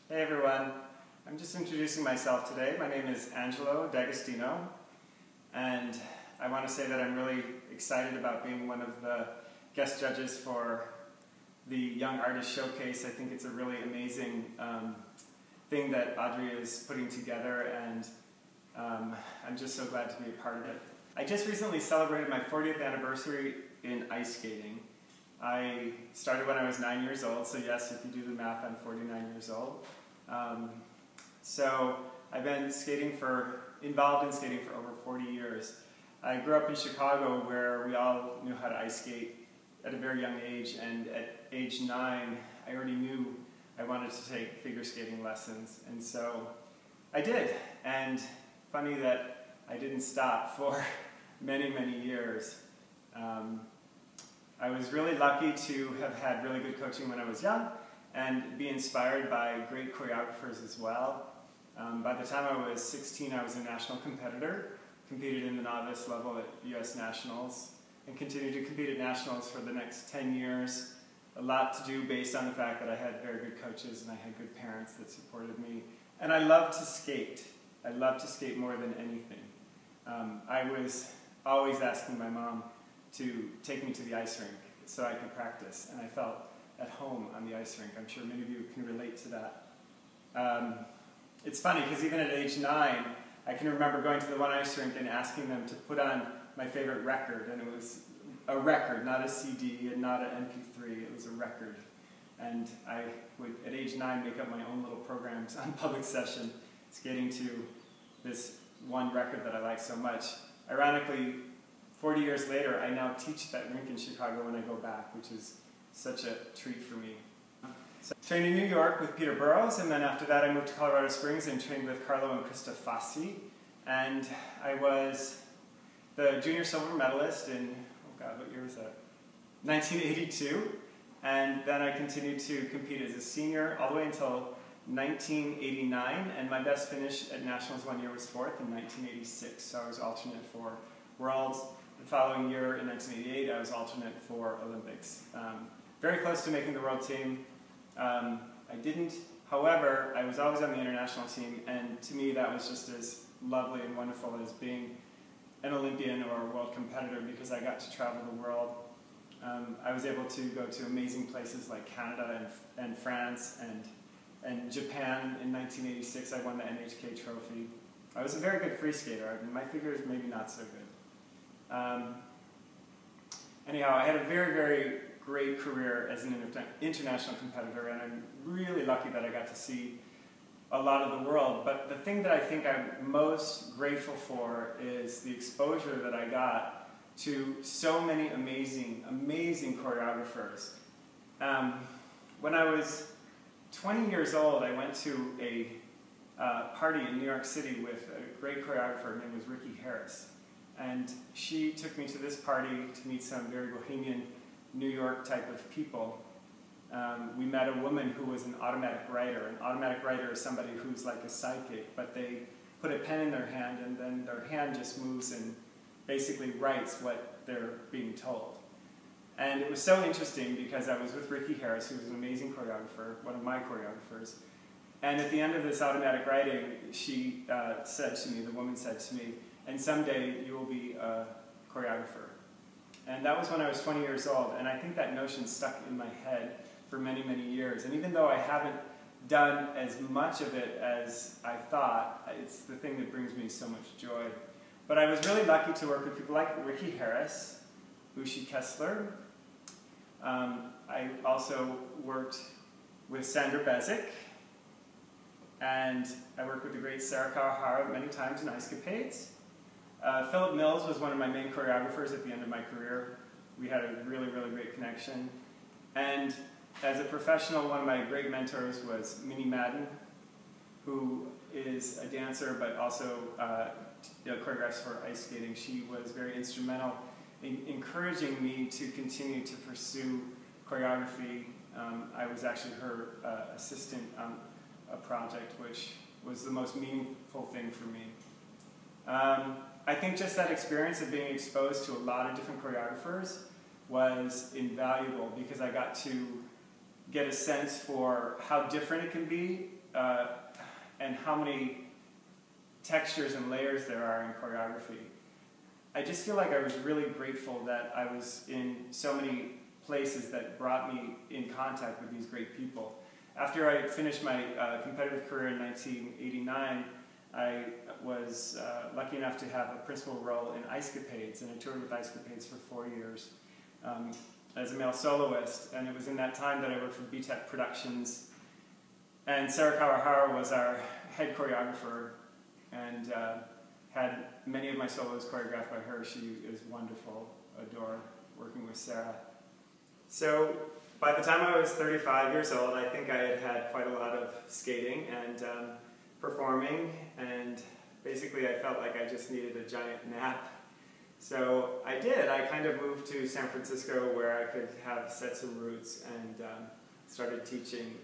Hey everyone, I'm just introducing myself today. My name is Angelo Dagostino, and I want to say that I'm really excited about being one of the guest judges for the Young Artist Showcase. I think it's a really amazing thing that Audrey is putting together, and I'm just so glad to be a part of it. I just recently celebrated my 40th anniversary in ice skating. I started when I was 9 years old, so yes, if you do the math, I'm 49 years old. So I've been involved in skating for over 40 years. I grew up in Chicago where we all knew how to ice skate at a very young age, and at age 9 I already knew I wanted to take figure skating lessons, and so I did. And funny that I didn't stop for many, many years. I was really lucky to have had really good coaching when I was young and be inspired by great choreographers as well. By the time I was 16, I was a national competitor, competed in the novice level at YAS nationals, and continued to compete at nationals for the next 10 years. A lot to do based on the fact that I had very good coaches and I had good parents that supported me. And I loved to skate. I loved to skate more than anything. I was always asking my mom to take me to the ice rink so I could practice, and I felt at home on the ice rink. I'm sure many of you can relate to that. It's funny because even at age 9, I can remember going to the one ice rink and asking them to put on my favorite record, and it was a record, not a CD and not an MP3, it was a record. And I would, at age 9, make up my own little programs on Public Session, skating to this one record that I liked so much. Ironically, 40 years later, I now teach that rink in Chicago when I go back, which is such a treat for me. So I trained in New York with Peter Burrows, and then after that I moved to Colorado Springs and trained with Carlo and Krista Fassi. And I was the junior silver medalist in, oh God, what year was that? 1982. And then I continued to compete as a senior all the way until 1989, and my best finish at nationals one year was 4th in 1986, so I was alternate for Worlds. The following year, in 1988, I was alternate for Olympics. Very close to making the world team. I didn't, however, I was always on the international team, and to me that was just as lovely and wonderful as being an Olympian or a world competitor, because I got to travel the world. I was able to go to amazing places like Canada and France and Japan. In 1986, I won the NHK trophy. I was a very good free skater. My figure is maybe not so good. Anyhow, I had a very, very great career as an international competitor, and I'm really lucky that I got to see a lot of the world. But the thing that I think I'm most grateful for is the exposure that I got to so many amazing, amazing choreographers. When I was 20 years old, I went to a party in New York City with a great choreographer. Her name was Ricky Harris. And she took me to this party to meet some very bohemian New York type of people. We met a woman who was an automatic writer. An automatic writer is somebody who's like a psychic, but they put a pen in their hand and then their hand just moves and basically writes what they're being told. And it was so interesting because I was with Ricky Harris, who was an amazing choreographer, one of my choreographers. And at the end of this automatic writing, she said to me, the woman said to me, "And someday you will be a choreographer." And that was when I was 20 years old, and I think that notion stuck in my head for many, many years. And even though I haven't done as much of it as I thought, it's the thing that brings me so much joy. But I was really lucky to work with people like Ricky Harris, Ushi Kessler. I also worked with Sandra Bezic, and I worked with the great Sarah Kawahara many times in Ice Capades. Philip Mills was one of my main choreographers at the end of my career. We had a really, really great connection. And as a professional, one of my great mentors was Minnie Madden, who is a dancer but also choreographs for ice skating. She was very instrumental in encouraging me to continue to pursue choreography. I was actually her assistant on a project, which was the most meaningful thing for me. I think just that experience of being exposed to a lot of different choreographers was invaluable, because I got to get a sense for how different it can be and how many textures and layers there are in choreography. I just feel like I was really grateful that I was in so many places that brought me in contact with these great people. After I finished my competitive career in 1989, I was lucky enough to have a principal role in Ice Capades, and I toured with Ice Capades for 4 years as a male soloist, and it was in that time that I worked for BTEC Productions, and Sarah Kawahara was our head choreographer, and had many of my solos choreographed by her. She is wonderful, adore working with Sarah. So by the time I was 35 years old, I think I had had quite a lot of skating and performing, and basically I felt like I just needed a giant nap. So I did. I kind of moved to San Francisco where I could have set some roots and started teaching.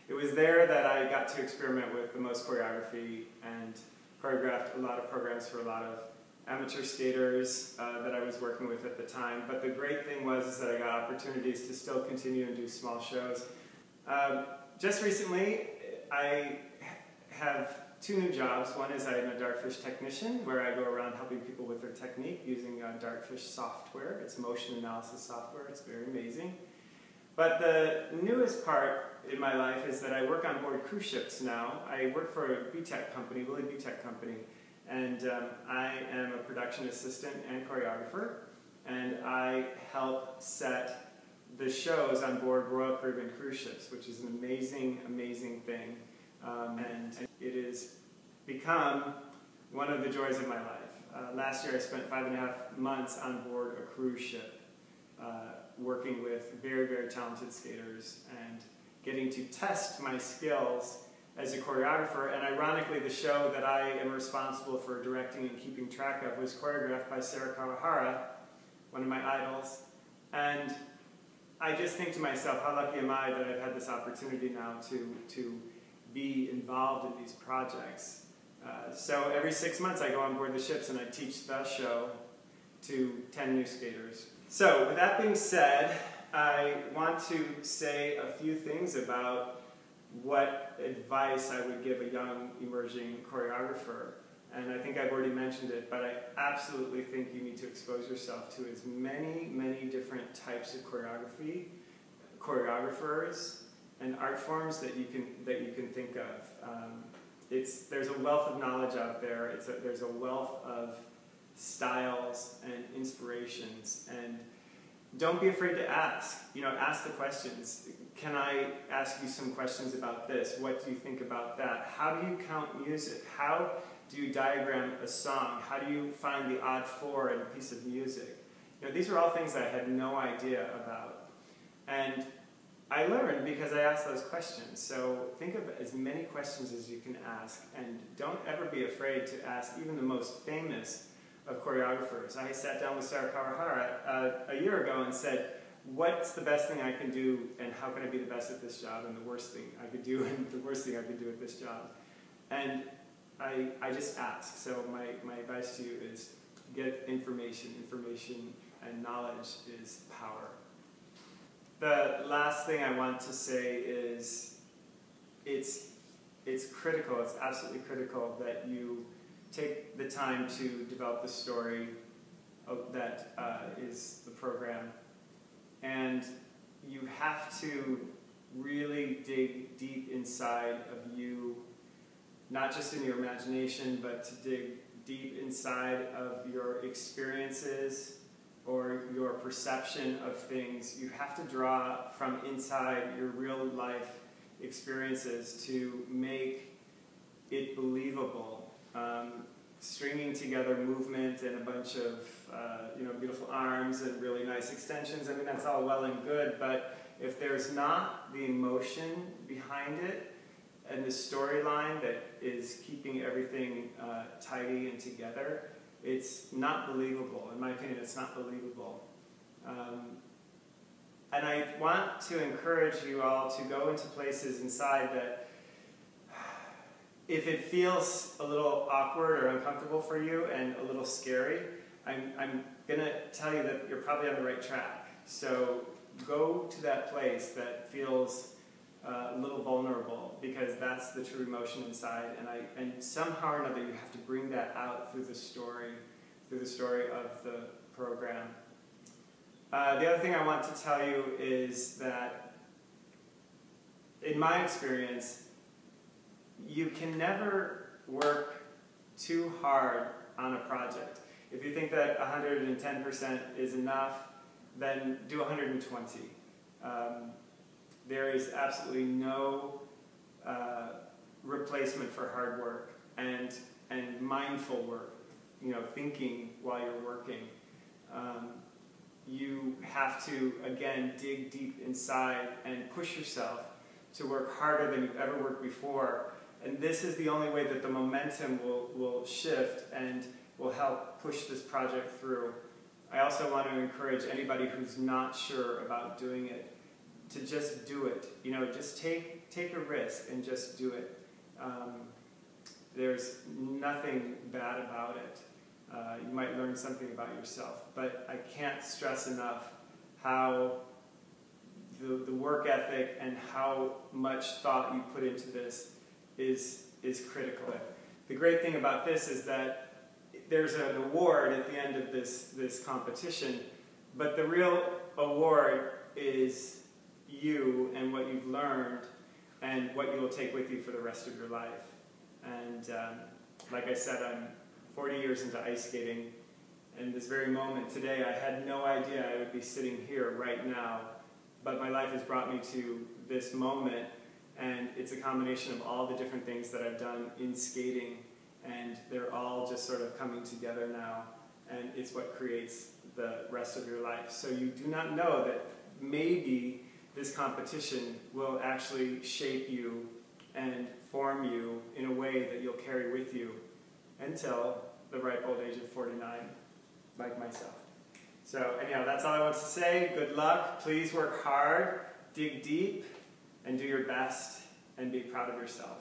It was there that I got to experiment with the most choreography and choreographed a lot of programs for a lot of amateur skaters that I was working with at the time. But the great thing was that I got opportunities to still continue and do small shows. Just recently, I have 2 new jobs. One is I'm a dartfish technician, where I go around helping people with their technique using dartfish software. It's motion analysis software. It's very amazing. But the newest part in my life is that I work on board cruise ships now. I work for a BTEC company, Willie BTEC company, and I am a production assistant and choreographer, and I help set the shows on board Royal Caribbean cruise ships, which is an amazing, amazing thing. And it has become one of the joys of my life. Last year I spent 5.5 months on board a cruise ship, working with very, very talented skaters and getting to test my skills as a choreographer. And ironically, the show that I am responsible for directing and keeping track of was choreographed by Sarah Kawahara, one of my idols. And I just think to myself, how lucky am I that I've had this opportunity now to be involved in these projects. So every 6 months I go on board the ships and I teach the show to 10 new skaters. So with that being said, I want to say a few things about what advice I would give a young emerging choreographer. And I think I've already mentioned it, but I absolutely think you need to expose yourself to as many, many different types of choreographers, and art forms that you can think of. There's a wealth of knowledge out there. There's a wealth of styles and inspirations, and don't be afraid to ask. Ask the questions. Can I ask you some questions about this? What do you think about that? How do you count music? How do you diagram a song? How do you find the odd 4 in a piece of music? These are all things that I had no idea about. And I learned because I asked those questions. So think of as many questions as you can ask, and don't ever be afraid to ask even the most famous of choreographers. I sat down with Sarah Kawahara a year ago and said, what's the best thing I can do, and how can I be the best at this job, and the worst thing I could do, and the worst thing I could do at this job? And I just ask. So my advice to you is get information. Information and knowledge is power. The last thing I want to say is it's critical, it's absolutely critical that you take the time to develop the story that is the program. And you have to really dig deep inside of you, not just in your imagination, but to dig deep inside of your experiences or your perception of things. You have to draw from inside your real life experiences to make it believable. Stringing together movement and a bunch of beautiful arms and really nice extensions, I mean, that's all well and good, but if there's not the emotion behind it and the storyline that is keeping everything tidy and together, it's not believable. In my opinion, it's not believable. And I want to encourage you all to go into places inside that, if it feels a little awkward or uncomfortable for you and a little scary, I'm going to tell you that you're probably on the right track. So go to that place that feels a little vulnerable, because that's the true emotion inside, and somehow or another you have to bring that out through the story of the program. The other thing I want to tell you is that, in my experience, you can never work too hard on a project. If you think that 110% is enough, then do 120. There is absolutely no replacement for hard work and mindful work, thinking while you're working. You have to, again, dig deep inside and push yourself to work harder than you've ever worked before. And this is the only way that the momentum will shift and will help push this project through. I also want to encourage anybody who's not sure about doing it to just do it. Just take a risk and just do it. There's nothing bad about it. You might learn something about yourself, but I can't stress enough how the work ethic and how much thought you put into this is critical. The great thing about this is that there's an award at the end of this competition, but the real award is you and what you've learned and what you will take with you for the rest of your life. And like I said, I'm 40 years into ice skating, and this very moment today, I had no idea I would be sitting here right now, but my life has brought me to this moment, and it's a combination of all the different things that I've done in skating, and they're all just sort of coming together now, and it's what creates the rest of your life. So you do not know that maybe this competition will actually shape you and form you in a way that you'll carry with you until the ripe old age of 49, like myself. So anyhow, that's all I want to say. Good luck. Please work hard, dig deep, and do your best, and be proud of yourself.